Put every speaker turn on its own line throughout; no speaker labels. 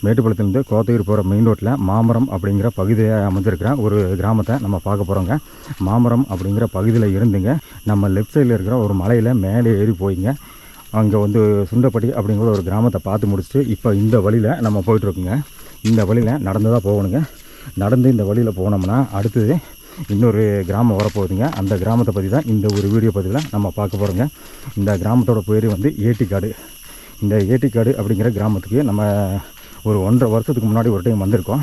மேட்டுப்பாளையத்துலேருந்து கோத்தகிரி போகிற மெயின் ரோட்டில் மாமரம் அப்படிங்கிற பகுதியை அமைஞ்சிருக்கிற ஒரு கிராமத்தை நம்ம பார்க்க போகிறோங்க. மாமரம் அப்படிங்கிற பகுதியில் இருந்துங்க நம்ம லெஃப்ட் சைடில் இருக்கிற ஒரு மலையில் மேலே ஏறி போயிங்க அங்கே வந்து சுண்டப்பட்டி அப்படிங்கிற ஒரு கிராமத்தை பார்த்து முடிச்சுட்டு இப்போ இந்த வழியில் நம்ம போயிட்டுருக்குங்க. இந்த வழியில் நடந்து தான் போகணுங்க. நடந்து இந்த வழியில் போனோம்னா அடுத்தது இன்னொரு கிராமம் வரப்போகுதுங்க. அந்த கிராமத்தை பற்றி தான் இந்த ஒரு வீடியோ பதிவில் நம்ம பார்க்க போகிறோங்க. இந்த கிராமத்தோட பேர் வந்து ஏட்டிக்காடு. இந்த ஏட்டிக்காடு அப்படிங்கிற கிராமத்துக்கு நம்ம ஒரு 1.5 வருஷத்துக்கு முன்னாடி ஒரு டைம் வந்திருக்கோம்.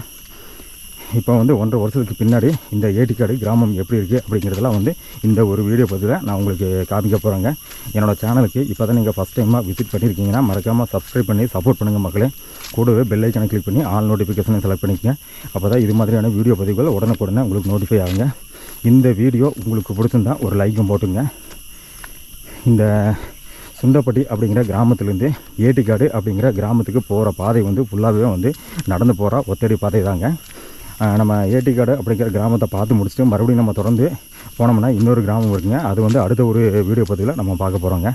இப்போ வந்து 1.5 வருஷத்துக்கு பின்னாடி இந்த ஏட்டிக்காடு கிராமம் எப்படி இருக்குது அப்படிங்கிறதெல்லாம் வந்து இந்த ஒரு வீடியோ பதிவில் நான் உங்களுக்கு காமிக்க போகிறேங்க. என்னோடய சேனலுக்கு இப்போ தான் நீங்கள் ஃபஸ்ட் டைமாக விசிட் பண்ணியிருக்கீங்கன்னா மறக்காமல் சப்ஸ்கிரைப் பண்ணி சப்போர்ட் பண்ணுங்கள் மக்களே. கூடவே பெல் ஐக்கனை கிளிக் பண்ணி ஆல் நோட்டிஃபிகேஷனை செலக்ட் பண்ணிக்கங்க. அப்போ தான் இது மாதிரியான வீடியோ பதிவுகள் உடனுக்குடனே உங்களுக்கு நோட்டிஃபை ஆகுங்க. இந்த வீடியோ உங்களுக்கு பிடிச்சிருந்தா ஒரு லைக்கும் போட்டுங்க. இந்த சுண்டப்பட்டி அப்படிங்கிற கிராமத்துலேருந்து ஏட்டிக்காடு அப்படிங்கிற கிராமத்துக்கு போகிற பாதை வந்து ஃபுல்லாகவே வந்து நடந்து போகிற ஒத்தடி பாதை தாங்க. நம்ம ஏட்டிக்காடு அப்படிங்கிற கிராமத்தை பார்த்து முடிச்சுட்டு மறுபடியும் நம்ம தொடர்ந்து போனோம்னா இன்னொரு கிராமம் இருக்குங்க. அது வந்து அடுத்த ஒரு வீடியோ பதிவில் நம்ம பார்க்க போகிறோங்க.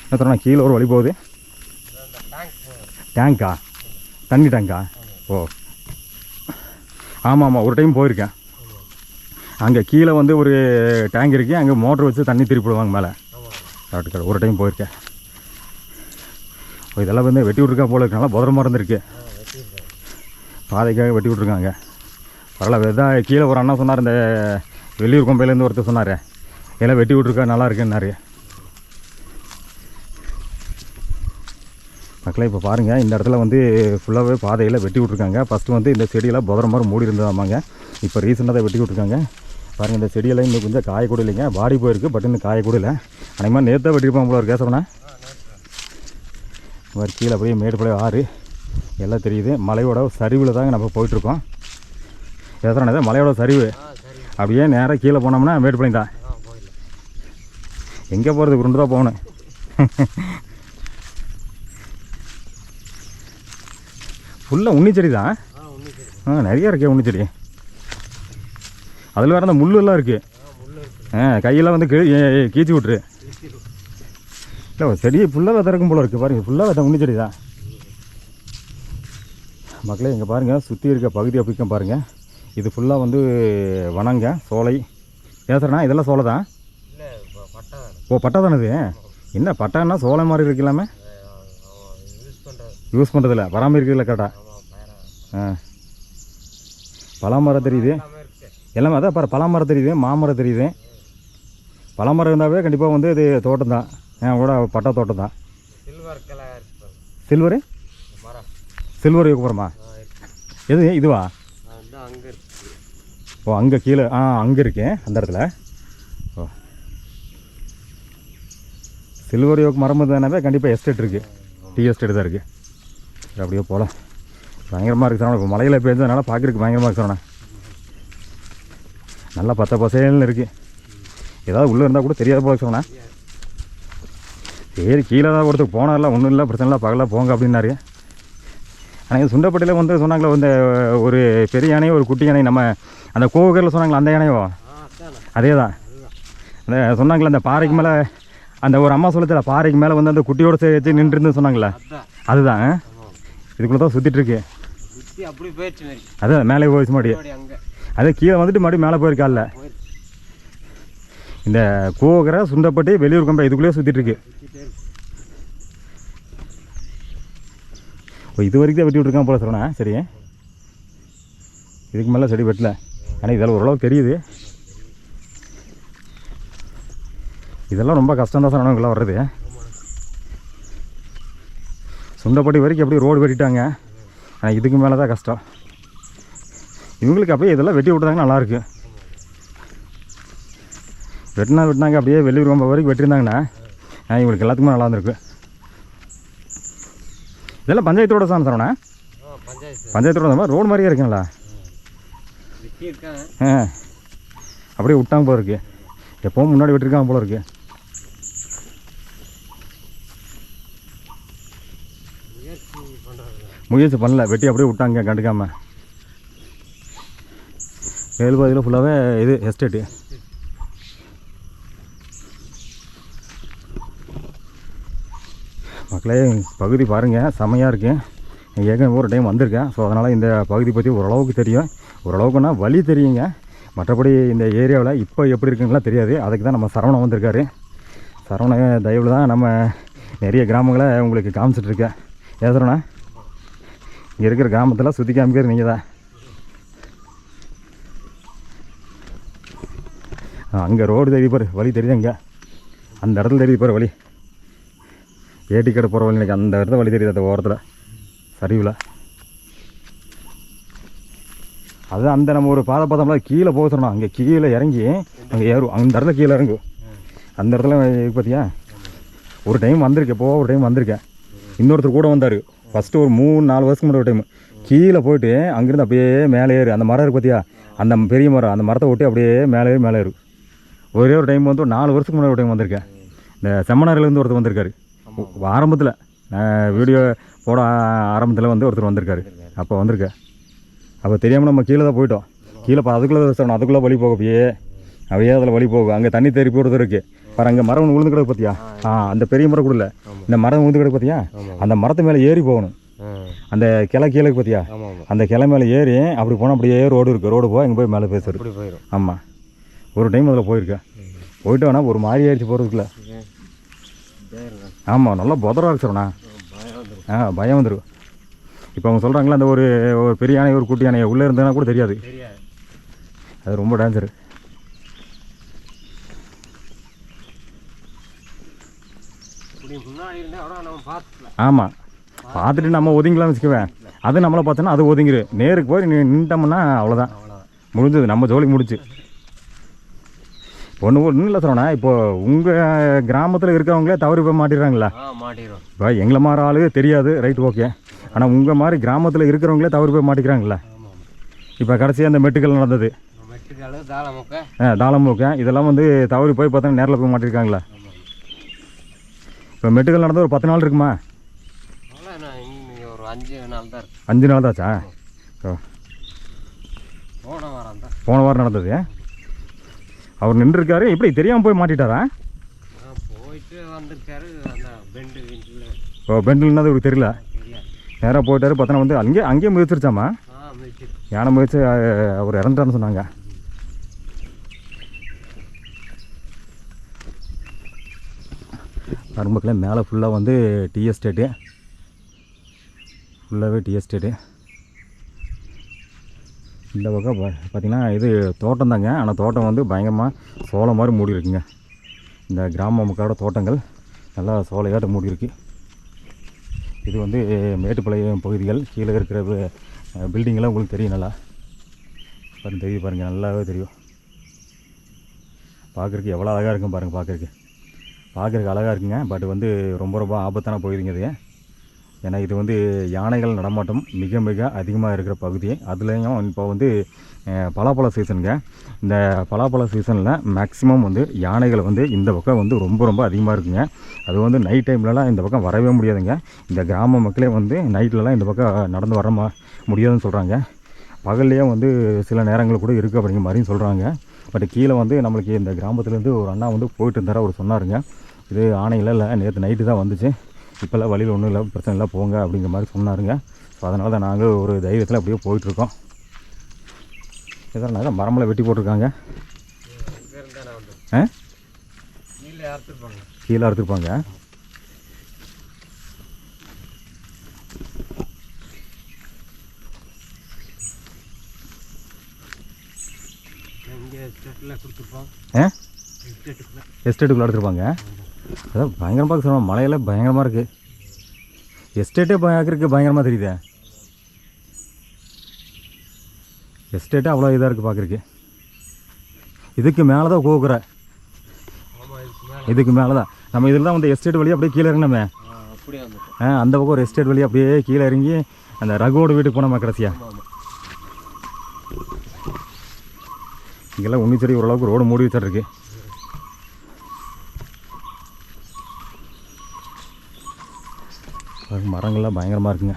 என்ன சொன்னால் கீழே ஒரு வழி போகுது. டேங்கா? தண்ணி டேங்கா? ஓ ஆமாம் ஒரு டைம் போயிருக்கேன். அங்கே கீழே வந்து ஒரு டேங்க் இருக்குது. அங்கே மோட்ரு வச்சு தண்ணி திருப்பி விடுவாங்க மேலே. கரெக்டு ஒரு டைம் போயிருக்கேன். இதெல்லாம் வந்து வெட்டி விட்ருக்கா போல இருக்கனால பத்திரமா இருந்திருக்கு. பாதைக்காக வெட்டி விட்ருக்காங்க. பரவாயில்ல. இதான் கீழே ஒரு அண்ணா சொன்னார், இந்த வெளியூர் கொம்பையிலேருந்து ஒருத்தர் சொன்னார் எல்லாம் வெட்டி விட்ருக்கா நல்லா இருக்குன்னாரு. மக்களை இப்போ பாருங்கள், இந்த இடத்துல வந்து ஃபுல்லாகவே பாதையில் வெட்டி விட்ருக்காங்க. ஃபஸ்ட்டு வந்து இந்த செடியெல்லாம் புதற மாதிரி மூடி இருந்ததாமாங்க. இப்போ ரீசெண்டாக தான் வெட்டி விட்ருக்காங்க. பாருங்கள், இந்த செடியெல்லாம் இன்னும் கொஞ்சம் காயக்கூட இல்லைங்க. வாடி போயிருக்கு, பட் இன்னும் காயக்கூட இல்லை. அனைமா நேற்று வெட்டியிருப்பாங்க போல ஒரு கேசவனா. இந்த மாதிரி கீழே அப்படியே மேட்டுப்பாளையம் ஆறு எல்லாம் தெரியுது. மலையோட சரிவில் தாங்க நம்ம போயிட்டுருக்கோம். கேசவனா தான் மலையோட சரிவு. அப்படியே நேராக கீழே போனோம்னா மேட்டுப்பாளையம் தான். எங்கே போகிறது? உருண்டு தான் போகணும். ஃபுல்லாக உன்னிச்செடி தான். நிறையா இருக்கே உன்னிச்செடி. அதில் வேறு அந்த முள்ளெல்லாம் இருக்குது. கையெல்லாம் வந்து கீச்சி விட்ரு. இல்லை செடி ஃபுல்லாக திறக்கும் போல இருக்குது. பாருங்கள், ஃபுல்லாக உன்னிச்செடி தான். மக்களே இங்கே பாருங்கள், சுற்றி இருக்க பகுதி அப்படிக்கும் பாருங்கள். இது ஃபுல்லாக வந்து வனங்க சோலை. ஏசறண்ணா இதெல்லாம் சோலை தான். ஓ பட்டா தானே இது? என்ன பட்டான்னா சோலை மாதிரி இருக்கலாமே. யூஸ் பண்ணுறதில்ல, பராமரிக்கிறதில்ல கரெக்டாக. பலாமரம் தெரியுது எல்லாமே. அதான் பாரு, பலாமரம் தெரியுது, மாமரம் தெரியுது. பலாமரம் இருந்தாவே கண்டிப்பாக வந்து இது தோட்டம் தான். கூட பட்டா தோட்டம் தான். சில்வரு சில்வர் யோகபுரமா? எது இதுவா? ஓ அங்கே கீழே அங்கே இருக்கேன் அந்த இடத்துல. ஓ சில்வர் யோக மரம் தானே கண்டிப்பாக எஸ்டேட் இருக்குது. டீ எஸ்டேட் தான் இருக்குது. அப்படியே போகலாம். பயங்கரமாக இருக்குது சார். இப்போ மலையில் பேஞ்சதுனால பார்க்குறதுக்கு பயங்கரமாக இருக்கு சார். நல்லா பச்சை பசேல்னு இருக்குது. ஏதாவது உள்ளே இருந்தால் கூட தெரியாத போல சொன்னா. சரி கீழே தான் ஒருத்தர் போனார்ல, ஒன்றும் இல்லை பிரச்சனை இல்லை, பகலாக போங்க அப்படின்னாரு. ஆனால் இது சுண்டப்பட்டியில் வந்து சொன்னாங்களே, இந்த ஒரு பெரிய யானையும் ஒரு குட்டி யானை நம்ம அந்த கோவகரில் சொன்னாங்களே அந்த யானையோ அதே தான். அந்த சொன்னாங்களே அந்த பாறைக்கு மேலே அந்த ஒரு அம்மா சொல்லத்துல பாறைக்கு மேலே வந்து அந்த குட்டியோடு சேர்த்து நின்றுருந்து சொன்னாங்களே அதுதான். இதுக்குள்ளே தான் சுற்றிட்டுருக்கு. அதான் மேலே போயிடுச்சு மாடி. அதே கீழே வந்துட்டு மறுபடியும் மேலே போயிருக்கால. இந்த கோகரை சுண்டப்பட்டி வெளியூர் கம்பை இதுக்குள்ளேயே சுற்றிட்டுருக்கு. இது வரைக்கும் தான் வெட்டி விட்ருக்கான் போல சொன்னேன். சரி இதுக்கு மேலே செடி வெட்டல. ஆனால் இதெல்லாம் ஓரளவுக்கு தெரியுது. இதெல்லாம் ரொம்ப கஷ்டம் தான் சார் இங்கெல்லாம் வர்றது. சுண்டப்பட்டி வரைக்கும் எப்படி ரோடு வெட்டிட்டாங்க. ஆனால் இதுக்கு மேலே தான் கஷ்டம். இவங்களுக்கு அப்படியே இதெல்லாம் வெட்டி விட்டுறாங்க நல்லாயிருக்கு. வெட்டினாங்க அப்படியே வெளியூர் ரொம்ப வரைக்கும் வெட்டியிருந்தாங்கன்னா இவங்களுக்கு எல்லாத்துக்குமே நல்லா இருந்திருக்கு. இதெல்லாம் பஞ்சாயத்தோட தான் தரோண்ணா. பஞ்சாயத்தோட தான் ரோடு மாதிரியே இருக்குங்களா? அப்படியே விட்டாங்க போல இருக்கு. எப்பவும் முன்னாடி வெட்டிருக்காங்க போல இருக்கு. முயற்சி பண்ணல, வெட்டி அப்படியே விட்டாங்க கண்டுக்காமல். மேல்பாதியில் ஃபுல்லாகவே இது எஸ்டேட்டு. மக்களே மக்களே பகுதி பாருங்கள் செமையாக இருக்குது. ஏற்கனவே ஒரு டைம் வந்திருக்கேன். ஸோ அதனால் இந்த பகுதி பற்றி ஓரளவுக்கு தெரியும். ஓரளவுக்குன்னா வழி தெரியுங்க. மற்றபடி இந்த ஏரியாவில் இப்போ எப்படி இருக்குங்கலாம் தெரியாது. அதுக்கு தான் நம்ம சரவணன் வந்திருக்காரு. சரவண தயவில் தான் நம்ம நிறைய கிராமங்களை உங்களுக்கு காமிச்சிட்ருக்கேன். ஏசுறோண்ணா இங்கே இருக்கிற கிராமத்தில் சுற்றி காமிக்கிறது நீங்கள் தான். அங்கே ரோடு தெரியுது பாரு, வழி தெரியுது. அங்கே அந்த இடத்துல தெரியுது பாரு வழி, ஏட்டி கடை போகிற வழி. எனக்கு அந்த இடத்துல வழி தெரியுது, அந்த ஓரத்தில் சரிவில். அது அந்த நம்ம ஒரு பாதை பார்த்தோம்னா கீழே போக சொன்னோம். அங்கே கீழே இறங்கி அங்கே ஏறும். அந்த இடத்துல கீழே இறங்கும். அந்த இடத்துல பார்த்தியா ஒரு டைம் வந்திருக்கேன். ஒரு டைம் வந்திருக்கேன். இன்னொருத்தர் கூட வந்தார். ஃபஸ்ட்டு ஒரு 3-4 வருஷத்துக்கு முன்னாடி ஒரு டைம் கீழே போயிட்டு அங்கேருந்து அப்படியே மேலே ஏறு. அந்த மரம் இருக்குது பார்த்தியா, அந்த பெரிய மரம், அந்த மரத்தை ஒட்டி அப்படியே மேலே ஏறு. ஒரே ஒரு டைம் வந்து 4 வருஷத்துக்கு முன்னாடி ஒரு டைம் வந்திருக்கேன். இந்த செம்மனாரிலேருந்து ஒருத்தர் வந்திருக்காரு. ஆரம்பத்தில் வீடியோ போட ஆரம்பத்தில் வந்து ஒருத்தர் வந்திருக்காரு. அப்போ வந்திருக்கேன். அப்போ தெரியாமல் நம்ம கீழே தான் போயிட்டோம். கீழே அதுக்குள்ளே வழி போக அப்படியே அதில் வழி போகும். அங்கே தண்ணி தேறி போடுறது இருக்குது பாரு. அங்கே மரம் விழுந்து கிடக்கு பார்த்தியா, அந்த பெரிய மரம் கூட இல்லை, இந்த மரம் விழுந்து கிடக்கு பார்த்தியா, அந்த மரத்து மேலே ஏறி போகணும். அந்த கிளை கீழே பார்த்தியா, அந்த கிளை மேலே ஏறி அப்படி போனால் அப்படியே ரோடு இருக்குது. ரோடு போய் இங்கே போய் மேலே போயிடும். ஆமாம், ஒரு டைம் அதில் போயிருக்கேன். போயிட்டு வேணா ஒரு மாதிரி ஆயிடுச்சு போகிறதுக்குள்ள. ஆமாம், நல்லா புதராக இருக்குண்ணா. பயம் வந்துடும். இப்போ அவங்க சொல்கிறாங்களா அந்த ஒரு பெரிய யானை ஒரு குட்டி யானை உள்ளே இருந்ததுன்னா கூட தெரியாது. அது ரொம்ப டேஞ்சரு. ஆமாம், பார்த்துட்டு நம்ம ஒதுங்கலாம் வச்சுக்குவேன். அது நம்மளை பார்த்தோன்னா அது ஒதுங்கிரு. நேருக்கு போய் நின்ட்டோம்னா அவ்வளோதான், முடிஞ்சது, நம்ம ஜோலிக்கு முடிச்சு. ஒன்றும் இல்லை சொல்கிறேன்னா, இப்போது உங்கள் கிராமத்தில் இருக்கிறவங்களே தவறி போய் மாட்டிடுறாங்களா? இப்போ எங்களை மாதிரி ஆளு தெரியாது, ரைட், ஓகே. ஆனால் உங்கள் மாதிரி கிராமத்தில் இருக்கிறவங்களே தவறி போய் மாட்டிக்கிறாங்களா? இப்போ கடைசியாக அந்த மெட்டுக்கள் நடந்தது, தாளமூக்க, இதெல்லாம் வந்து தவறி போய் பார்த்தா நேரில் போய் மாட்டிருக்காங்களா? இப்போ மெட்டுக்கள் நடந்து ஒரு 10 நாள் இருக்குமா? 5 நாள் தாச்சா? போன வாரம் நடந்தது. அவர் நின்றுருக்காரு, எப்படி தெரியாமல் போய் மாட்டிட்டாரா? ஓ, பெண்டில்னா அவருக்கு தெரியல, நேராக போயிட்டாரு. பார்த்தோன்னா வந்து அங்கேயே மிதிச்சிருச்சாமா, யானை மிதிச்சு அவர் இறந்துட்டாருன்னு சொன்னாங்க. மருமக்களே மேலே ஃபுல்லாக வந்து டீ எஸ்டேட்டு, ஃபுல்லாகவே டீ எஸ்டேட்டு. இந்த பக்கம் பார்த்திங்கன்னா இது தோட்டம் தாங்க. ஆனால் தோட்டம் வந்து பயங்கரமாக சோளம் மாதிரி மூடி இருக்குங்க. இந்த கிராம மக்களோட தோட்டங்கள் நல்லா சோலையாட்ட மூடி இருக்கு. இது வந்து மேட்டுப்பாளையம் பகுதிகள். கீழே இருக்கிற பில்டிங்கெல்லாம் உங்களுக்கு தெரியும், நல்லா பாருங்கள், தெரியும் பாருங்கள், நல்லாவே தெரியும். பார்க்குறதுக்கு எவ்வளோ அழகாக இருக்கும் பாருங்கள். பார்க்குறதுக்கு அழகாக இருக்குங்க. பட் வந்து ரொம்ப ஆபத்தான பகுதிங்க இது. ஏன்னா இது வந்து யானைகள் நடமாட்டம் மிக மிக அதிகமாக இருக்கிற பகுதி. அதுலேயும் இப்போ வந்து பலாப்பழ சீசனுங்க. இந்த பலாப்பழ சீசனில் மேக்ஸிமம் வந்து யானைகள் வந்து இந்த பக்கம் வந்து ரொம்ப அதிகமாக இருக்குங்க. அது வந்து நைட் டைம்லலாம் இந்த பக்கம் வரவே முடியாதுங்க. இந்த கிராம மக்களே வந்து நைட்லலாம் இந்த பக்கம் நடந்து வர முடியாதுன்னு சொல்கிறாங்க. பகல்லையே வந்து சில நேரங்கள் கூட இருக்குது அப்படிங்கிற மாதிரியும் சொல்கிறாங்க. பட் கீழே வந்து நம்மளுக்கு இந்த கிராமத்துலேருந்து ஒரு அண்ணா வந்து போயிட்டு இருந்தார். அவர் சொன்னாருங்க, இது ஆணையில் இல்லை, நேற்று நைட்டு தான் வந்துச்சு, இப்போல்லாம் வழியில் ஒன்றும் இல்லை, பிரச்சனை இல்லை, போங்க அப்படிங்கிற மாதிரி சொன்னாருங்க. ஸோ அதனால தான் நாங்கள் ஒரு தைரியத்தில் அப்படியே போயிட்டுருக்கோம். எதனால மரமெல்லாம் வெட்டி போட்டிருக்காங்க. கீழே அறுத்துருப்பாங்க. எஸ்டேட்டுக்குள்ளே எடுத்துருப்பாங்க. அதான் பயங்கரமாக சொல்லுவாங்க, மலையில் பயங்கரமாக இருக்குது. எஸ்டேட்டே பார்க்குறதுக்கு பயங்கரமாக தெரியுது. எஸ்டேட்டே அவ்வளோ இதாக இருக்குது பார்க்குறதுக்கு. இதுக்கு மேலே தான் கோக்குற, இதுக்கு மேலே தான் நம்ம இதில் தான் வந்து எஸ்டேட் வழியாக அப்படியே கீழே இறங்கினோமே. அந்த பக்கம் ஒரு எஸ்டேட் வழியாக அப்படியே கீழே இறங்கி அந்த ரகுவோட வீட்டுக்கு போனோமா கடைசியாக. இங்கெல்லாம் உன்னிச்செடி ஓரளவுக்கு ரோடு மூடி வச்சிருக்கு. மரங்கள்லாம் பயங்கரமாக இருக்குங்க.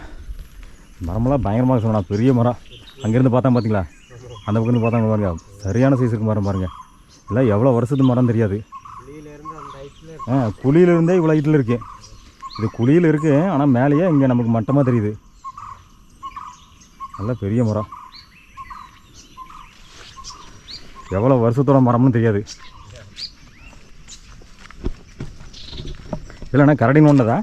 மரமெல்லாம் பயங்கரமாக சொன்னால் பெரிய மரம். அங்கேருந்து பார்த்தா பார்த்தீங்களா, அந்த பக்கம் பார்த்தா பாருங்க, சரியான சைஸுக்கு மரம் பாருங்கள். இல்லை எவ்வளோ வருஷத்து மரம் தெரியாது. குழியிலேருந்தே இவ்வளோ ஹைட்டில் இருக்குது. இது குழியில் இருக்குது, ஆனால் மேலேயே இங்கே நமக்கு மட்டமாக தெரியுது. நல்ல பெரிய மரம், எவ்வளோ வருஷத்தோட மரம்னு தெரியாது. இல்லைண்ணா கரடின்னு ஒன்றதா?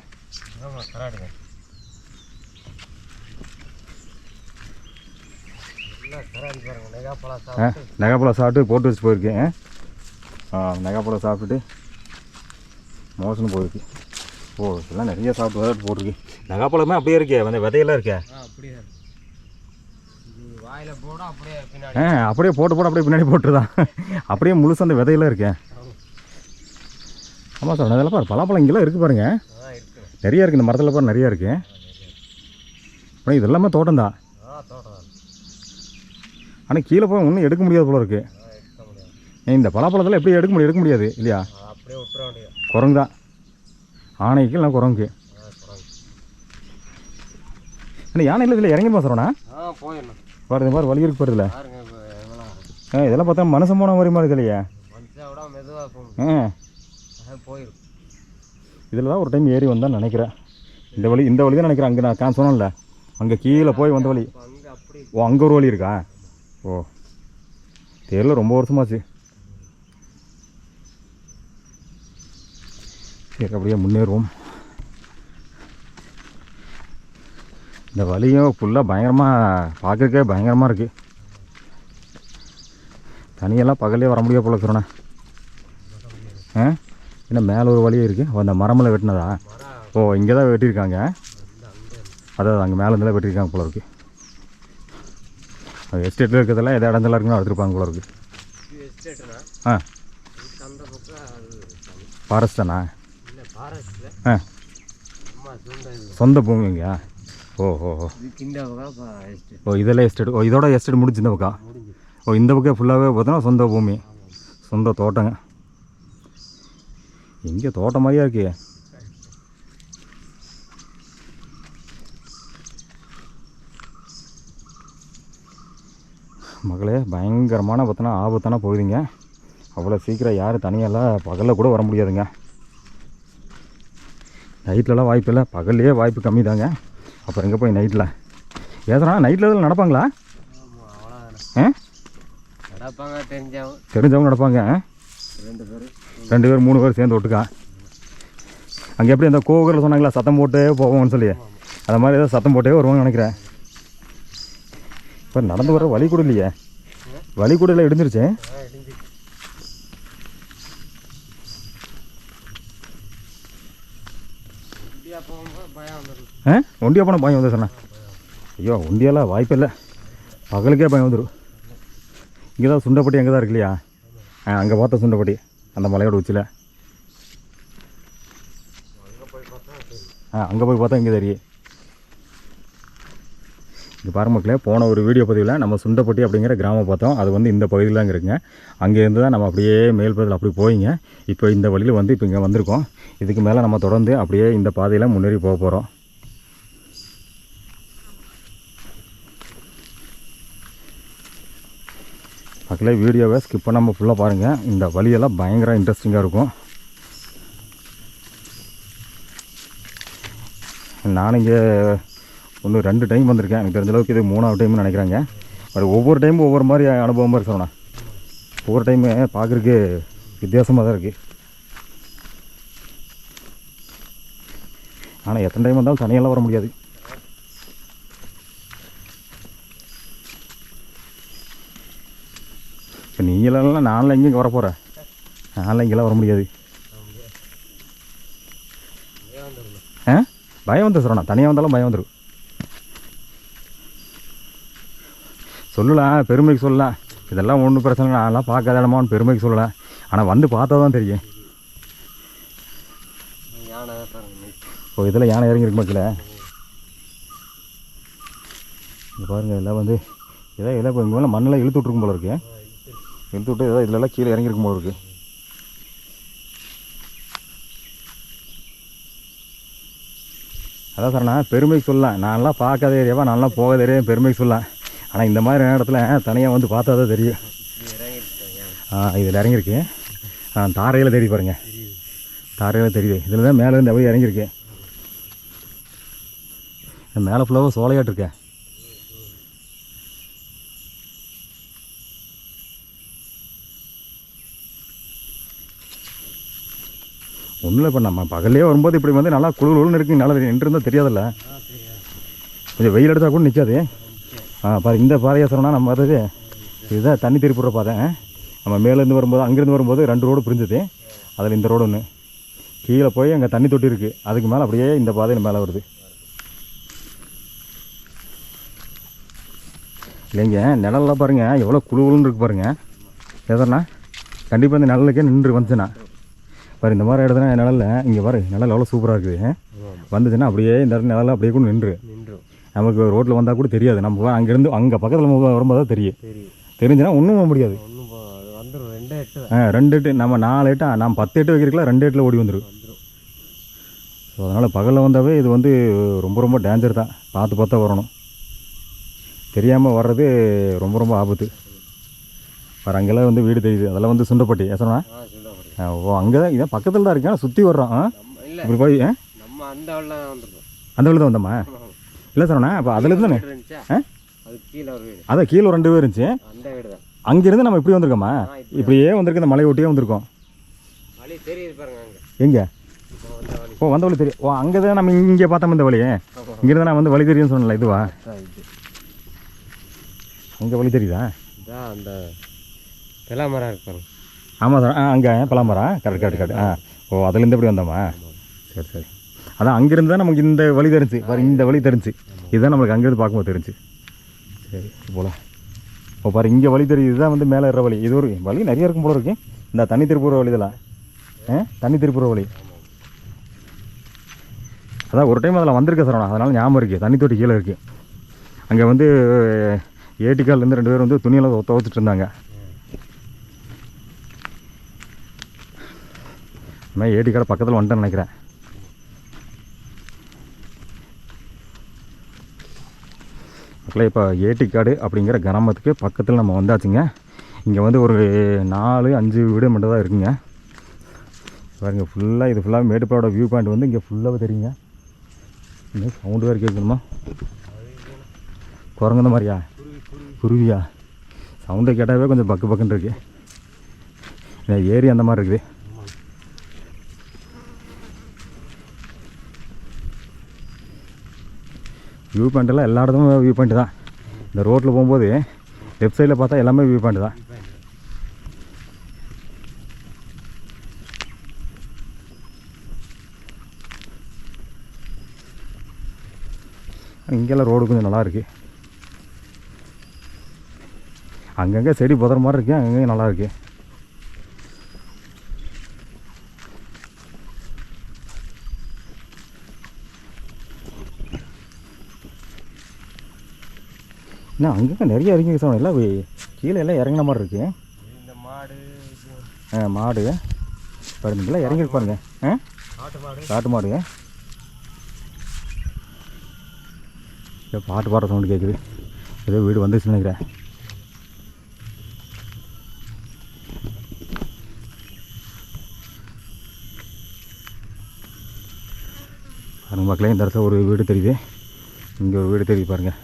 நெகாப்பழம் சாப்பிட்டு போட்டு வச்சு போயிருக்கேன். நெகாப்பழம் சாப்பிட்டுட்டு மோசன்னு போயிருக்கு. ஓ இதெல்லாம் நிறைய சாப்பிட்டு போட்டிருக்கு. நெகாப்பழமே அப்படியே இருக்கே, அந்த விதையெல்லாம் இருக்கே. அப்படியே போட்டு அப்படியே பின்னாடி போட்டுருதான். அப்படியே முழுசு அந்த விதையெல்லாம் இருக்கேன். ஆமாம் சார், அதெல்லாம் பாரு பலாப்பழம் இங்கெல்லாம் இருக்குது பாருங்க, நிறையா இருக்குது இந்த மரத்தில் பாரு, நிறையா இருக்குது. ஆனால் இது எல்லாமே தோட்டம் தான். ஆனால் கீழே போய் ஒன்றும் எடுக்க முடியாது போல இருக்குது. இந்த பலாப்பழத்தில் எப்படி எடுக்க முடியாது இல்லையா? குரங்கு தான், ஆணைக்கு இல்லை குரங்கு. ஆனால் யானை இல்லை இதில் இறங்கிப்பா சரவணா. பாருங்க பாரு வழி இருக்கு பாருதுல. இதெல்லாம் பார்த்தா மனுஷன் போன மாதிரி மாதிரி இல்லையா? இதில் தான் ஒரு டைம் ஏறி வந்தான்னு நினைக்கிறேன். இந்த வழி தான் நினைக்கிறேன். அங்கே நான் சொன்னேன்ல, அங்கே கீழே போய் வந்த வழி. ஓ அங்கே ஒரு வழி இருக்கா? ஓ தெரியல, ரொம்ப வருஷமாச்சு. சரி அப்படியே முன்னேறுவோம். இந்த வழியும் ஃபுல்லாக பயங்கரமாக பார்க்கறக்கே பயங்கரமாக இருக்குது. தனியெல்லாம் பகலே வர முடியாது போல இருக்கிறோண்ணே. இன்னும் மேலே ஒரு வழியே இருக்குது. அந்த மரமெல்லாம் வெட்டினதா? ஓ இங்கே தான் வெட்டியிருக்காங்க. அதாவது அங்கே மேலே இருந்தெல்லாம் வெட்டியிருக்காங்க போல இருக்குது. எஸ்டேட்டில் இருக்கிறதெல்லாம் எதாவது இடந்தெல்லாம் இருக்குன்னு எடுத்துருப்பாங்க போல இருக்குது. ஃபாரஸ்டாண்ணா? சொந்த பூமிங்கயா? ஓஹோ இதெல்லாம் எஸ்டேட். ஓ இதோட எஸ்டேட் முடிஞ்சு இந்த பக்கம். ஓ இந்த பக்கம் ஃபுல்லாகவே பார்த்தோன்னா சொந்த பூமி, சொந்த தோட்டங்க. இங்கே தோட்டம் மாதிரியா இருக்கு. மகளே பயங்கரமான பார்த்தோன்னா ஆபத்தான போகுதுங்க. அவ்வளோ சீக்கிரம் யாரும் தனியெல்லாம் பகலில் கூட வர முடியாதுங்க. நைட்லலாம் வாய்ப்பு இல்லை, பகல்லையே வாய்ப்பு கம்மி தாங்க. அப்புறம் எங்கே போய் நைட்டில் ஏதனா நைட்டில் இதில் நடப்பாங்களா? தெரிஞ்சவங்க நடப்பாங்க. 2 பேர் 3 பேர் சேர்ந்து ஒட்டுக்கா. அங்கே எப்படி அந்த கோவில் சொன்னாங்களா சத்தம் போட்டே போவோம்னு சொல்லி, அது மாதிரி ஏதோ சத்தம் போட்டே வருவாங்கன்னு நினைக்கிறேன். இப்போ நடந்து வர வழி கூட இல்லையே, வழி கூட இல்லை, இடிஞ்சிருச்சு. ஒண்டியா போனால் பயம் வந்து சொன்னேன். ஐயோ ஒண்டியெல்லாம் வாய்ப்பு இல்லை, பகலுக்கே பயம் வந்துடும். இங்கே தான் சுண்டப்பட்டி அங்கே தான் இருக்கு இல்லையா? அங்கே பார்த்த சுண்டப்பட்டி அந்த மலையோட உச்சியில். அங்கே போய் பார்த்தா இங்கே தெரியும். இங்கே பாரு மக்களே, போன ஒரு வீடியோ பதிவில் நம்ம சுண்டப்பட்டி அப்படிங்கிற கிராமம் பார்த்தோம். அது வந்து இந்த பகுதியில் தான் இருக்குங்க. அங்கேருந்து தான் நம்ம அப்படியே மேல் பகுதியில் அப்படி போயிங்க. இப்போ இந்த வழியில் வந்து இப்போ இங்கே வந்திருக்கோம். இதுக்கு மேலே நம்ம தொடர்ந்து அப்படியே இந்த பாதையில் முன்னேறி போக போகிறோம். மக்களே வீடியோவை ஸ்கிப் பண்ணாமல் ஃபுல்லாக பாருங்கள். இந்த வழியெல்லாம் பயங்கர இன்ட்ரெஸ்டிங்காக இருக்கும். நான் இங்கே 2 டைம் வந்திருக்கேன். எனக்கு தெரிஞ்சளவுக்கு இது 3ஆவது டைம்னு நினைக்கிறாங்க. அது ஒவ்வொரு டைமும் ஒவ்வொரு மாதிரி அனுபவமாக இருக்கணும். ஒவ்வொரு டைமு பார்க்குறதுக்கு வித்தியாசமாக தான் இருக்குது. ஆனால் எத்தனை டைம் வந்தாலும் தனியெல்லாம் வர முடியாது. இப்போ நீங்களாம் நானில் எங்கேயும் வர போகிறேன், நானில் இங்கெல்லாம் வர முடியாது. பயம் வந்து சொல்லணும், தனியாக வந்தாலும் பயம் வந்துடும். சொல்லலாம், பெருமைக்கு சொல்லலாம், இதெல்லாம் ஒன்றும் பிரச்சனை இல்லை, நான்லாம் பார்க்காத இடமான்னு பெருமைக்கு சொல்லலாம். ஆனால் வந்து பார்த்தா தான் தெரியும். ஓ இதில் யானை இறங்கிருக்கு மக்களே. இங்கே பாருங்கள், எல்லாம் வந்து எல்லாம் இப்போ இங்கே மண்ணெல்லாம் இழுத்து விட்ருக்கும் போல இருக்குது. இழுத்து விட்டு ஏதோ இதிலெல்லாம் கீழே இறங்கியிருக்கும் போல இருக்குது. அதான் சார் நான் பெருமைக்கு சொல்லலாம், நான்லாம் பார்க்காத ஏரியாவா, நான்லாம் போகாத ஏரியா பெருமைக்கு சொல்லலாம். ஆனால் இந்த மாதிரி இடத்துல தனியாக வந்து பார்த்தா தான் தெரியும். இதில் இறங்கியிருக்கு. தாரையில் தெரியும் பாருங்கள், தாரையில் தெரியுது. இதில் தான் மேலே இருந்து அப்படியே இறங்கியிருக்கு. மேலே ஃபுல்லாக சோலையாட்டு இருக்கேன். ஒன்றும் இப்போ நம்ம பகல்லே வரும்போது இப்படி வந்து நல்லா குழுன்னு இருக்குங்க. நல்லா நின்று இருந்தால் தெரியாதில்ல. கொஞ்சம் வெயில் எடுத்தால் கூட நிற்காது. பாரு இந்த பாதையை சொன்னால் நம்ம வர்றது இதுதான் தண்ணி திருப்பிடுற பாதை. நம்ம மேலேருந்து வரும்போது அங்கேருந்து வரும்போது 2 ரோடு பிரிஞ்சுது. அதில் இந்த ரோடு ஒன்று கீழே போய் அங்கே தண்ணி தொட்டி இருக்குது. அதுக்கு மேலே அப்படியே இந்த பாதையில் மேலே வருது. இல்லைங்க நிழல்லாம் பாருங்கள் எவ்வளோ குழுன்னு இருக்குது பாருங்கள். எதனா கண்டிப்பாக இந்த நிழலுக்கே நின்று வந்துச்சுண்ணா பாரு. இந்த மாதிரி இடத்துல நிழலில் இங்கே பாரு நிழல் எவ்வளோ சூப்பராக இருக்குது. வந்துச்சுன்னா அப்படியே இந்த இடத்துல நிழலில் அப்படியே கூட நின்று நமக்கு ரோட்டில் வந்தால் கூட தெரியாது. நம்ம அங்கேருந்து அங்கே பக்கத்தில் வரும்போது தான் தெரிஞ்சுன்னா ஒன்றும் போக முடியாது. 2 8 நம்ம 4 8 நம்ம 10 8 வைக்கிறதுக்குலாம் 2 8 ஓடி வந்துடும். ஸோ அதனால் பகலில் வந்தாவே இது வந்து ரொம்ப ரொம்ப டேஞ்சர் தான். பார்த்து வரணும். தெரியாமல் வர்றது ரொம்ப ரொம்ப ஆபத்து. வேறு அங்கெல்லாம் வந்து வீடு தெரியுது. அதெல்லாம் வந்து சுண்டப்பட்டி சொன்னா. ஓ அங்கே தான் இதான் பக்கத்தில் தான் இருக்கேன். சுற்றி வர்றோம். இப்படி போய் அந்த வழி தான் வந்தோம்மா. இல்லை சொன்னா அப்போ அதில் தானே அதான் கீழே 2 பேர் இருந்துச்சு. அங்கேருந்து நம்ம இப்படி வந்திருக்கோம்மா. இப்படியே வந்திருக்கு. இந்த மலையை ஒட்டியே வந்திருக்கோம். எங்கே ஓ வந்த வழி தெரியும். ஓ அங்கே தான் நம்ம இங்கே பார்த்தோம். இந்த வழி இங்கேருந்து நான் வந்து வழி தெரியும்னு சொன்னல. இதுவா அங்கே வழி தெரியுதா?
அந்த பலாமரம் இருக்கு.
ஆமாம் சார். அங்கே பலாமரம் கரெக்ட். ஓ அதுலேருந்து எப்படி வந்தோம்மா? சரி. அதான் அங்கேருந்து தான் நமக்கு இந்த வழி தெரிஞ்சு. பாரு இந்த வழி தெரிஞ்சு. இதுதான் நம்மளுக்கு அங்கேருந்து பார்க்கும்போது தெரிஞ்சு. சரி போல. இப்போ பாரு இங்கே வழி தெரியுது. இதுதான் வந்து மேலே ஏற வழி. இது ஒரு வழி நிறைய இருக்கும் போல இருக்கு. இந்த தண்ணி திருப்புற வழி இதெல்லாம் தண்ணி திருப்புற வழி. அதான் ஒரு டைம் அதில் வந்திருக்கேன் சார். அதனால் ஞாபகம் இருக்குது. தண்ணி தொட்டி கீழே இருக்குது. அங்கே வந்து ஏட்டிக்கால்லேருந்து 2 பேர் வந்து துணியெல்லாம் துவைச்சிட்டு இருந்தாங்க. நான் ஏட்டிக்காடு பக்கத்தில் வந்துட்டேன்னு நினைக்கிறேன். மக்களே இப்போ ஏட்டிக்காடு அப்படிங்கிற கிராமத்துக்கு பக்கத்தில் நம்ம வந்தாச்சுங்க. இங்கே வந்து ஒரு 4 5 வீடு மட்டும் தான் இருக்குங்க. பாருங்க ஃபுல்லாக இது ஃபுல்லாக மேட்டுப்பாவோட வியூ பாயிண்ட் வந்து இங்கே ஃபுல்லாக தெரியுங்க. இன்னும் சவுண்டு வேறு கேட்கணுமா? குரங்குந்த மாதிரியா? குருவியா? சவுண்டை கேட்டாவே கொஞ்சம் பக்குன்னு இருக்கு. ஏரி அந்த மாதிரி இருக்குது. வியூ பாயிண்ட்டெல்லாம் எல்லா இடத்தும் வியூ பாயிண்ட் தான். இந்த ரோட்டில் போகும்போது லெஃப்ட் சைடில் பார்த்தா எல்லாமே வியூ பாயிண்ட் தான். இங்கெல்லாம் ரோடு கொஞ்சம் நல்லா இருக்குது. அங்கங்கே செடி புதற மாதிரி இருக்குது. அங்கங்கே நல்லா இருக்குது. இன்னும் அங்கங்கே நிறைய இறங்கி சார். எல்லாம் கீழே எல்லாம் இறங்கின மாதிரி இருக்குது.
இந்த மாடு
மாடு பாருங்க இதெல்லாம் இறங்கியிருப்பாருங்க. காட்டு மாடு. ஏதோ பாட்டு பாடுற சவுண்டு கேட்குது. ஏதோ வீடு வந்துச்சுன்னு நினைக்கிறேன். பாருங்க மக்களே இந்த இடத்துல ஒரு வீடு தெரியுது. இங்கே ஒரு வீடு தெரியுது பாருங்கள்.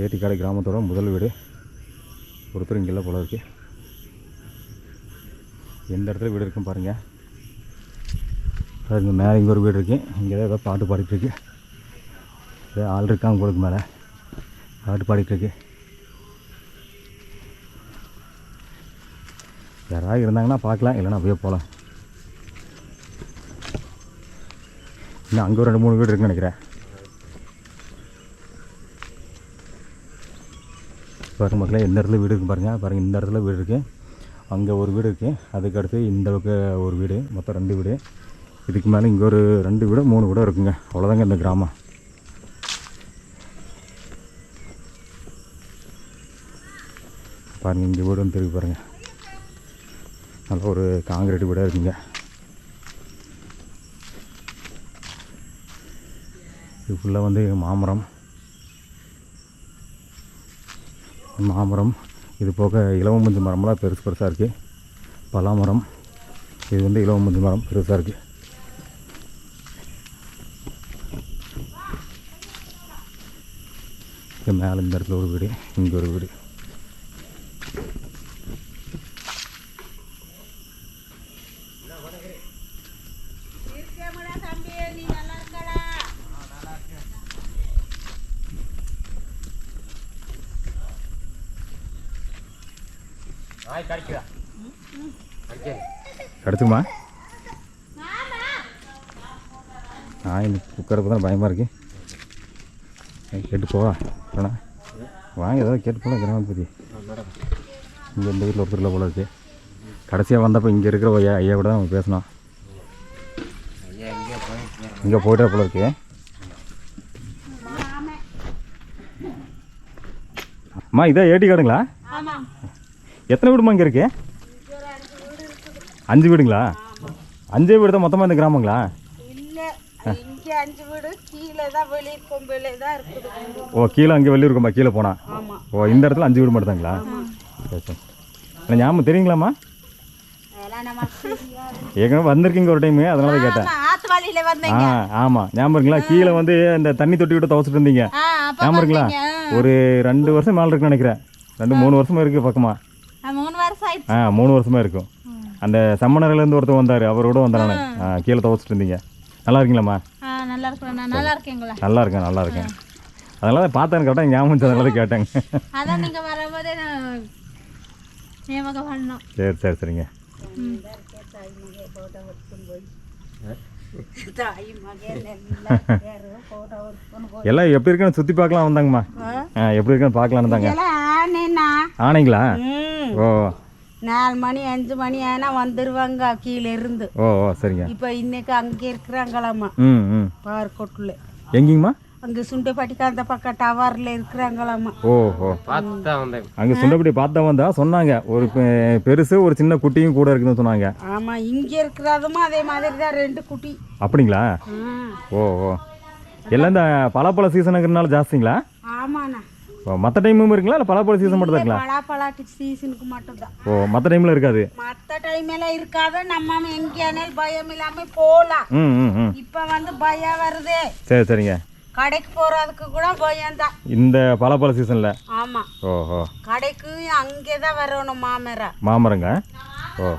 ஏட்டிக்காடு கிராமத்தோட முதல் வீடு. ஒருத்தர் இங்கே இல்லை போல இருக்குது. எந்த இடத்துல வீடு இருக்குன்னு பாருங்கள். பாருங்க மேலே இங்கே ஒரு வீடு இருக்குது. இங்கே தான் ஏதோ பாட்டு பாடிட்டுருக்கு. ஏதோ ஆள் இருக்காங்க போலுக்கு மேலே பாட்டு பாடிட்டுருக்கு. யாராவது இருந்தாங்கன்னா பார்க்கலாம், இல்லைன்னா அப்படியே போகலாம். இன்னும் அங்கே ஒரு 2 3 வீடு இருக்குன்னு நினைக்கிறேன். பாருங்க மக்களே எந்த இடத்துல வீடு இருக்குது பாருங்கள். இந்த இடத்துல வீடு இருக்குது. அங்கே ஒரு வீடு இருக்குது. அதுக்கு அடுத்து இந்த அளவுக்கு ஒரு வீடு. மொத்தம் 2 வீடு. இதுக்கு மேலே இங்கே ஒரு 2 வீடு 3 வீடு இருக்குங்க. அவ்வளோதாங்க இந்த கிராமம். பாருங்கள் இங்கே வீடு வந்து திருப்பி பாருங்கள். நல்ல ஒரு காங்கிரீட் வீடாக இருக்குங்க. இது ஃபுல்லாக வந்து மாமரம். இது போக இலவம்பஞ்சு மரம்லாம் பெருசாக இருக்குது. பலாமரம். இது வந்து இலவம்பஞ்சு மரம் பெருசாக இருக்குது. இங்கே மேலே இந்த இடத்துல ஒரு வீடு, இங்கே ஒரு வீடு. கிடச்சுக்குமா? இன்னைக்கு குக்கருக்கு தான் பயமாக இருக்கு. கேட்டு போவா வேணா வாங்க, ஏதாவது கேட்டு போகலாம். கிராமத்தை பற்றி இங்கே இந்த வீட்டில் ஒருத்தரில் போல இருக்கு. கடைசியாக வந்தப்போ இங்கே இருக்கிற ஐயா கூட தான் அவங்க பேசணும். இங்கே போய்ட்டா போல இருக்கு. அம்மா இதான் ஏடி காடுங்களா? எத்தனை வீடுமா இங்கே இருக்கு? 5 வீடுங்களா? 5 வீடு தான் மொத்தமாக இந்த கிராமங்களா? ஓ கீழே அங்கே வெளியே இருக்குமா? கீழே போனா? ஓ இந்த இடத்துல 5 வீடு மட்டும் தாங்களா? சரி சரி. இல்லை ஞாபகம் தெரியுங்களாம்மா? ஏற்கனவே வந்திருக்கீங்க ஒரு டைமு, அதனால கேட்டேன். ஆமாம் ஞாபகம் இருக்குங்களா? கீழே வந்து இந்த தண்ணி தொட்டி விட்டு துவச்சிட்டு இருந்தீங்க, ஞாபகம் இருக்குங்களா? ஒரு 2 வருஷம் மேலே இருக்குன்னு நினைக்கிறேன். 2-3 வருஷமா இருக்கு பக்கமா. 3 வருஷமா இருக்கும். அந்த சம்மணர்லேருந்து ஒருத்தர் வந்தார், அவரோட வந்தானே. கீழே துவச்சிட்டு இருந்தீங்க. நல்லா இருக்கீங்களாம்மா? நல்லா இருக்கேன் நல்லா இருக்கேன். அதனால தான் பார்த்தேன்னு கேட்டேன், ஞாபகம் அதனால தான் கேட்டேங்க. சரி சரி சரிங்க. எல்லாம் எப்படி இருக்குன்னு சுற்றி பார்க்கலாம் வந்தாங்கம்மா. எப்படி இருக்குன்னு பார்க்கலான்னு தாங்க. ஆனைங்களா? ஓ
4 மணி 5 மணி ஆனா வந்துருவாங்க கீழே இருந்து.
ஓ ஓ சரிங்க.
இப்போ இன்னைக்கு அங்கே இருக்கிறாங்களாம்மா பார்க்கோட்டில்.
எங்கேங்கம்மா?
அங்கே சுண்டைப்பட்டிக்கு அந்த பக்கம் டவரில் இருக்கிறாங்களாம்மா.
ஓ ஓ
பார்த்தா வந்தேன்.
அங்கே சுண்டைப்பட்டி பார்த்தா வந்தா சொன்னாங்க. ஒரு பெருசு ஒரு சின்ன குட்டியும் கூட இருக்குன்னு சொன்னாங்க.
ஆமாம் இங்கே இருக்கிறதுமா அதே மாதிரி தான் 2 குட்டி.
அப்படிங்களா? ஓ ஓ எல்லாம் இந்த பலாப்பழ சீசனுக்குனால ஜாஸ்திங்களா?
ஆமாண்ணா.
ஓ மற்ற டைமும் இருக்குங்களா இல்லை பலாப்பழ சீசன் மட்டும் தாங்களா?
பலாப்பழாட்டு சீசனுக்கு மட்டும் தான்.
ஓ மற்ற டைமில் இருக்காது?
மற்ற டைமெல்லாம் இருக்காது. நம்ம எங்கேயானாலும் பயம் இல்லாமல் போகலாம். இப்போ வந்து பயம் வருது.
சரி சரிங்க.
கடைக்கு போகிறதுக்கு கூட பயம் தான்
இந்த பலாப்பழ சீசனில்.
ஆமாம்.
ஓஹோ
கடைக்கு அங்கே தான் வரணும்
மாமரங்க. ஓ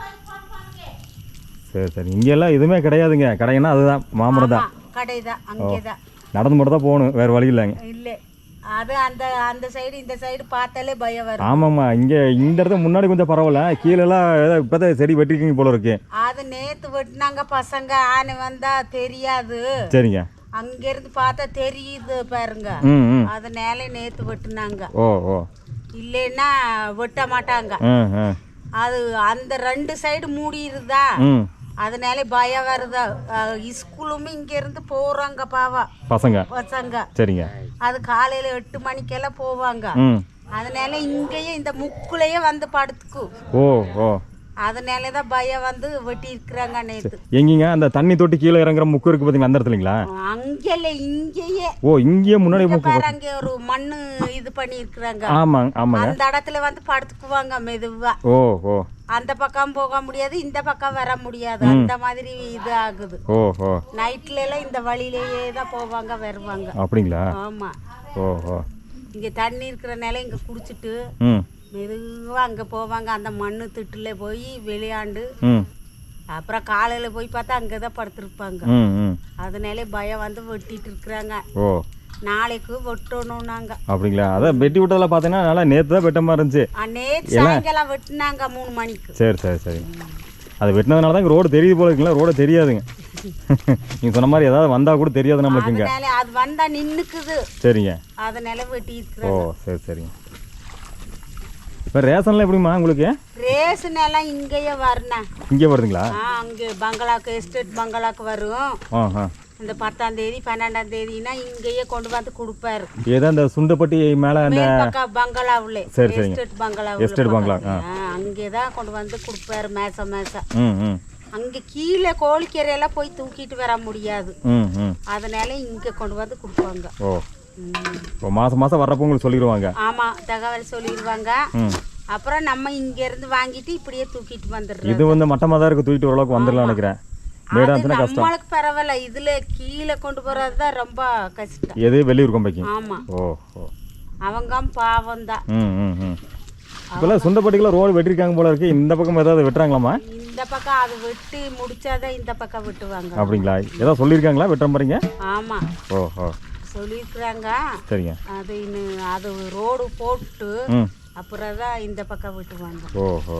சரி சரி. இங்கெல்லாம் எதுவுமே கிடையாதுங்க. கடைன்னா அதுதான் மாமரம் தான்.
கடை தான் அங்கே தான்.
நடந்து மட்டும் தான் போகணும், வேறு வழி இல்லைங்க.
இல்லை அது அந்த சைடு இந்த சைடு பார்த்தாலே பயம் வரும்.
ஆமாம்மா இங்கே இந்த இடத்துல முன்னாடி கொஞ்சம் பரவாயில்ல, கீழெல்லாம் இப்போ தான் செடி வெட்டிருக்கீங்க போல இருக்கு.
அது நேற்று வெட்டினாங்க பசங்க. ஆனை வந்தா தெரியாது.
சரிங்க.
அங்கேருந்து பார்த்தா தெரியுது பாருங்க. அதனால நேற்று வெட்டினாங்க.
ஓ ஓ
இல்லைன்னா வெட்ட மாட்டாங்க. அது அந்த 2 சைடு மூடிடுதா, அதனால பயம் வருதா. ஸ்கூலுமே இங்கேருந்து போகிறாங்க பாவா பசங்க. சரிங்க. அது காலையில் 8 மணிக்கெல்லாம் போவாங்க. அதனால இங்கேயே இந்த முக்குலையே வந்து படுத்துக்கு. ஓ ஓ அதனால தான் பயம் வந்து வெட்டி இருக்கிறாங்க நேற்று.
எங்கீங்க அந்த தண்ணி தொட்டி கீழே இறங்குற முக்கு இருக்கு பார்த்தீங்களா, அந்த இடத்துலங்களா?
அங்கே இல்லை இங்கேயே.
ஓ இங்கேயே முன்னாடி முக்கு
அங்கே ஒரு மண்ணு இது பண்ணி இருக்கிறாங்க.
ஆமாங்க ஆமாங்க.
அந்த இடத்துல வந்து படுத்துக்குவாங்க மெதுவா.
ஓ ஓ
அந்த பக்கம் போக முடியாது, இந்த பக்கம் வர முடியாது. அந்த மாதிரி இது ஆகுது. ஓ ஓ நைட்ல எல்லாம் இந்த வழியிலேயே தான் போவாங்க வருவாங்க. அப்படிங்களா? ஆமா. ஓ ஓ இங்க தண்ணி இருக்கிற நிலை இங்க குடிச்சிட்டு மெதுவா அங்க போவாங்க. அந்த மண்ணு திட்டுல போய் விளையாண்டு அப்புறம் காலையில போய் பார்த்தா அங்கதான் படுத்திருப்பாங்க. அதனால பயம் வந்து வெட்டிட்டு இருக்கிறாங்க. ஓ நாளைக்கு வெட்டணும் நாங்க. அப்படிங்களா? அதான் வெட்டி விட்டதெல்லாம் பார்த்தீங்கன்னா நல்லா நேற்று தான் வெட்ட மாதிரி இருந்துச்சு. நேற்று சாயங்காலம் வெட்டினாங்க 3 மணிக்கு. சரி சரி சரி. அது வெட்டினதுனால தான் ரோடு தெரியுது போல இருக்குங்களா? ரோடு தெரியாதுங்க. நீங்க சொன்ன மாதிரி ஏதாவது வந்தா கூட தெரியாது நம்மளுக்குங்க. அது வந்தா நின்னுக்குது. சரிங்க. அதனால வெட்டி இருக்கிறாங்க. ஓ சரி சரிங்க. இப்போ ரேஷன்லாம் எப்படிமா உங்களுக்கு? ரேஷன் எல்லாம் இங்கேயே வரணும். இங்கே வருதுங்களா? அங்கே பங்களாக்கு எஸ்டேட் பங்களாக்கு வரும். இந்த 10ஆம் தேதி 12ஆம் தேதினா இங்கேயே கொண்டு வந்து கொடுப்பாரு. ஏதோ இந்த சுண்டப்பட்டி மேலே அந்த பங்களாவுல எஸ்டேட் பங்களா அங்கே தான் கொண்டு வந்து கொடுப்பாரு. மேசம் அங்கே கீழே கோழிக்கரையெல்லாம் போய் தூக்கிட்டு வர முடியாது. அதனால இங்கே கொண்டு வந்து கொடுப்பாங்க. ஓ மாதம் மாதம் வர்றப்போ உங்களுக்கு சொல்லிடுவாங்க. ஆமாம் தகவல் சொல்லிடுவாங்க. அப்புறம் நம்ம இங்கேருந்து வாங்கிட்டு இப்படியே தூக்கிட்டு வந்துடுறோம். இது வந்து மட்டமாக தான் இருக்குது, தூக்கிட்டு ஓரளவுக்கு வந்துடலாம் நினைக்கிறேன். நம்மளுக்கு பரவாயில்ல, இதுல கீழே கொண்டு போறது தான் ரொம்ப கஷ்டம். எது வெளியூர் கொம்பைக்கு? ஆமா. ஓ ஓ அவங்க பாவம் தான்.
இப்போல்லாம் சுண்டப்பட்டிக்குள்ள ரோடு வெட்டிருக்காங்க போல இருக்கு. இந்த பக்கம் ஏதாவது வெட்டுறாங்களாமா?
இந்த பக்கம் அது வெட்டி முடிச்சாதான் இந்த பக்கம் வெட்டுவாங்க.
அப்படிங்களா? ஏதாவது சொல்லியிருக்காங்களா வெட்டுற மாதிரிங்க?
ஆமா,
ஓஹோ,
சொல்லியிருக்கிறாங்க.
சரிங்க.
அது இன்னும் அது ரோடு போட்டு அப்புறம் தான் இந்த பக்கம் வெட்டுவாங்க.
ஓஹோ,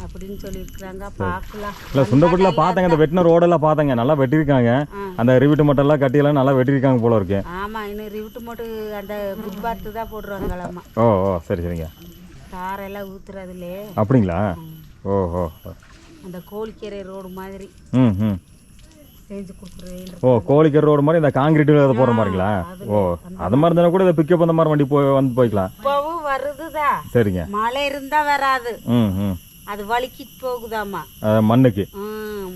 அப்படின்னு சொல்லியிருக்கிறாங்க. பார்க்கலாம்.
இல்லை சுண்டப்பட்டியில் பார்த்தேங்க, அந்த வெட்டின ரோடெல்லாம் பார்த்தேங்க, நல்லா வெட்டியிருக்காங்க. அந்த ரிவிட்டு மட்டெல்லாம் கட்டியெல்லாம் நல்லா வெட்டியிருக்காங்க போல இருக்கு.
ஆமாம், இன்னும் ரிவிட்டு மட்டும் அந்த குட் பார்த்து தான் போடுறாங்களாமா.
ஓ ஓ, சரி சரிங்க.
காரெல்லாம் ஊத்துறதுலே.
அப்படிங்களா? ஓஹோ,
அந்த கோழிக்கரை ரோடு மாதிரி செஞ்சு கொடுக்குறேன்.
ஓ, கோழிக்கரை ரோடு மாதிரி இந்த காங்கிரீட் அதை போடுற மாதிரிங்களா? ஓ, அது மாதிரி இருந்தால் கூட இதை பிக்கப் அந்த மாதிரி வண்டி வந்து போய்க்கலாம்.
இப்போவும் வருதுதான்.
சரிங்க.
மழை இருந்தா வராது. அது வலிக்கிட்டு போகுதாமா
மண்ணுக்கு.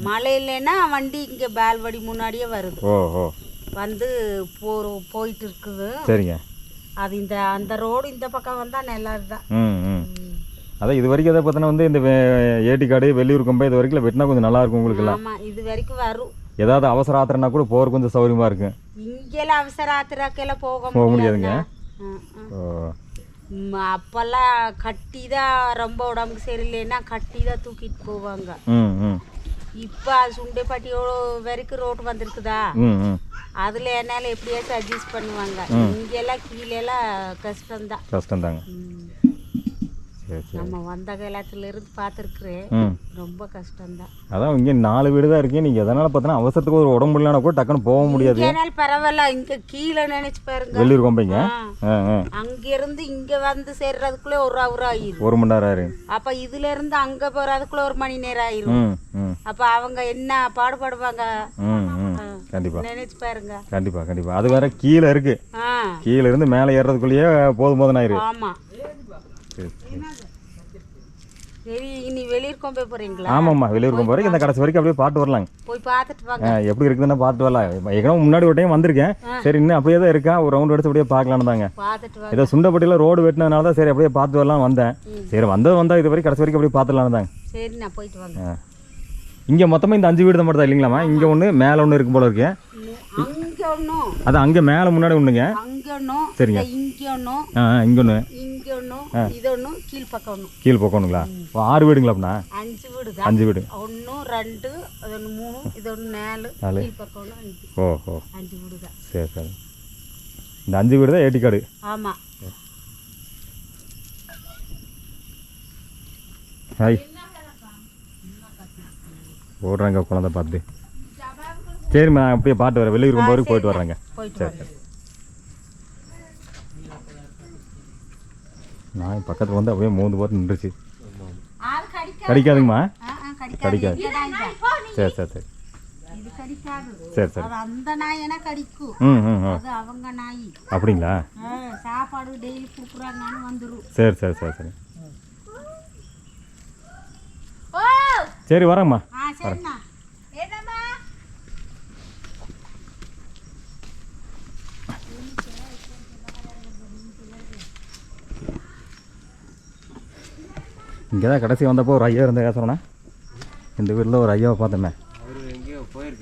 மழை இல்லைன்னா வண்டி இங்கே பால்வடி முன்னாடியே வருது.
ஓஹோ, வந்து
போயிட்டு இருக்குது.
சரிங்க.
அது இந்த அந்த ரோடு இந்த பக்கம் வந்தா நல்லா தான்.
அதான் இது வரைக்கும் எதை பார்த்தோன்னா வந்து இந்த ஏட்டிக்காடு வெள்ளியூர் கொம்பை இது வரைக்கும் வெட்டினா கொஞ்சம் நல்லா இருக்கும் உங்களுக்கு எல்லாம்.
ஆமாம், இது வரைக்கும் வரும்.
ஏதாவது அவசர ஆத்திரனா கூட போகிற கொஞ்சம் சௌகரியமா இருக்கு.
இங்கெல்லாம் அவசர ஆத்திரக்கெல்லாம்
போக முடியாதுங்க.
அப்பெல்லாம் கட்டி தான், ரொம்ப உடம்புக்கு சரியில்லைன்னா கட்டி தான் தூக்கிட்டு போவாங்க. இப்போ சுண்டைப்பட்டியோட வரைக்கும் ரோடு வந்திருக்குதா, அதுல என்னால எப்படியாச்சும் அட்ஜஸ்ட் பண்ணுவாங்க. இங்கெல்லாம் கீழெல்லாம் கஷ்டம்தாங்க. நம்ம வந்த காலத்துல இருந்து பார்த்துருக்குறேன், ரொம்ப கஷ்டம்தான்.
அதான் இங்கே 4 வீடு தான் இருக்கு. நீங்க எதனால பார்த்தா அவசரத்துக்கு ஒரு உடம்பு இல்லைனா கூட டக்குன்னு போக முடியாது.
என்னால் பரவாயில்ல, இங்க கீழே நினைச்சு பாருங்க.
வெள்ளூர் கொம்பைங்க
அங்க இருந்து இங்க வந்து சேர்றதுக்குள்ளே 1 hour ஆயிரும்.
1 மணி நேரம் ஆயிரும்.
அப்ப இதுல இருந்து அங்க போறதுக்குள்ள 1 மணி நேரம் ஆயிரும். அப்ப அவங்க என்ன பாடுபடுவாங்க.
கண்டிப்பா
நினைச்சு பாருங்க.
கண்டிப்பா கண்டிப்பா. அது வேற கீழே இருக்கு. கீழே இருந்து மேலே ஏறதுக்குள்ளேயே போதும் ஆயிரும்.
ஆமா. சரி, இனி வெளியூர் கொம்பை போறீங்களா?
ஆமாம்மா, வெளியூர் கொம்பை வரைக்கும் இந்த கடைசி வரைக்கும் அப்படியே பார்த்து வரலாங்க.
போய் பார்த்துட்டு வாங்க.
எப்படி இருக்குதுன்னா பார்த்து வரலாம். ஏற்கனவே முன்னாடி ஒரு டைம் வந்திருக்கேன். சரி, இன்னும் அப்படியே தான் இருக்கேன். ஒரு ரவுண்ட் எடுத்து அப்படியே பார்க்கலான்னு தாங்க.
பார்த்துட்டு வாங்க.
ஏதோ சுண்டப்பட்டியில் ரோடு வெட்டினதுனால தான் சரி அப்படியே பார்த்து வரலாம் வந்தேன். சரி, வந்தா இது வரைக்கும் கடைசி வரைக்கும் அப்படியே பார்த்துடலான்னு தாங்க.
சரி, நான் போயிட்டு வாங்க.
இங்கே மொத்தமாக இந்த 5 வீடு தான் மட்டும் தான் இல்லைங்களாம்மா? இங்கே ஒன்று மேலே ஒன்று இருக்கும் போல இருக்கு. அது அங்கே மேலே முன்னாடி ஒன்றுங்க. சரிங்க. இங்கே ஒன்று, கீழ் பக்கம் ஒன்றுங்களா? 6 வீடுங்களா? அப்படின்னா 5 வீடு.
1 2 3 இது 4 கீழ் பக்கம் 5.
ஓஹோ,
5 வீடு தான்.
சரி சரி. இந்த 5 வீடு தான் ஏட்டிக்காடு.
ஆமாம்.
ஹாய், ஓடுறாங்க குழந்தை பார்த்து. சரிம்மா, நான் அப்படியே பாட்டு வரேன். வெளியூர் ரொம்ப வரைக்கும் போயிட்டு வர்றேங்க. சரி சரி. நான் பக்கத்தில் வந்து அப்படியே மூந்து போட்டு நின்றுச்சு. கடிக்காதுங்கம்மா? கடிக்காது. சரி சரி சரி. சரி சரி. அப்படிங்களா?
சாப்பாடு டெய்லி கொடுக்குறாங்கன்னு வந்துடும்.
சரி சரி சரி சரி. சரி, வரேங்கம்மா. வரேன். இங்கே தான் கடைசி வந்தப்போ ஒரு ஐயா இருந்த பேசுகிறோண்ணா. இந்த வீட்டில் ஒரு ஐயாவை பார்த்தோமே,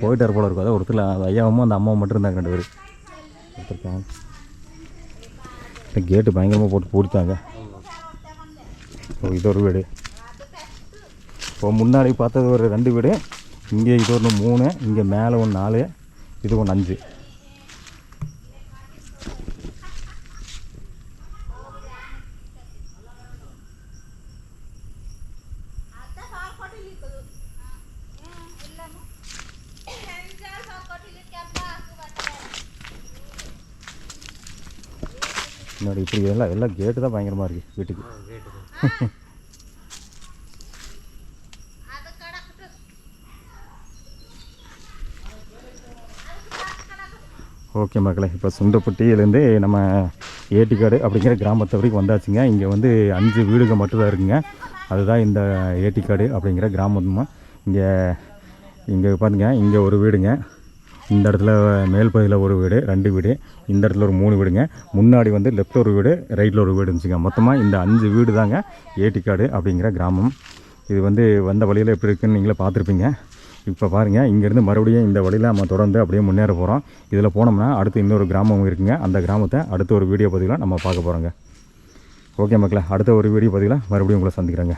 போயிட்டார் போல இருக்கும். அதான் ஒருத்தர் அந்த ஐயாவும் அந்த அம்மாவும் மட்டும் இருந்தாங்க. 2 பேர் ஒருத்தருக்காங்க. கேட்டு பயங்கரமாக போட்டு பூடித்தாங்க. இது ஒரு வீடு. இப்போ முன்னாடி பார்த்தது ஒரு 2 வீடு. இங்கே இது ஒன்று 3, இங்கே மேலே ஒன்று 4, இது ஒன்று 5. முன்னாடி இப்படி எல்லாம் கேட்டு தான் பயங்கரமாக இருக்குது வீட்டுக்கு. ஓகே மக்களே, இப்போ சுண்டப்பட்டியிலேருந்து நம்ம ஏட்டிக்காடு அப்படிங்கிற கிராமத்தை வரைக்கும் வந்தாச்சுங்க. இங்கே வந்து 5 வீடுகள் மட்டும்தான் இருக்குங்க. அதுதான் இந்த ஏட்டிக்காடு அப்படிங்கிற கிராமமாக. இங்கே பாருங்க, இங்கே ஒரு வீடுங்க. இந்த இடத்துல மேல் பகுதியில் ஒரு வீடு, 2 வீடு. இந்த இடத்துல ஒரு 3 வீடுங்க. முன்னாடி வந்து லெஃப்டில் ஒரு வீடு, ரைட்டில் ஒரு வீடு இருந்துச்சுங்க. மொத்தமாக இந்த 5 வீடு தாங்க ஏட்டிக்காடு அப்படிங்கிற கிராமம். இது வந்து வந்த வழியில் எப்படி இருக்குன்னு நீங்களே பார்த்துருப்பீங்க. இப்போ பாருங்கள், இங்கேருந்து மறுபடியும் இந்த வழியில் நம்ம தொடர்ந்து அப்படியே முன்னேற போகிறோம். இதில் போனோம்னா அடுத்து இன்னொரு கிராமம் இருக்குங்க. அந்த கிராமத்தை அடுத்த ஒரு வீடியோ பதிவில் நம்ம பார்க்க போகிறோங்க. ஓகே மக்களே, அடுத்த ஒரு வீடியோ பதிவில் மறுபடியும் உங்களை சந்திக்கிறேங்க.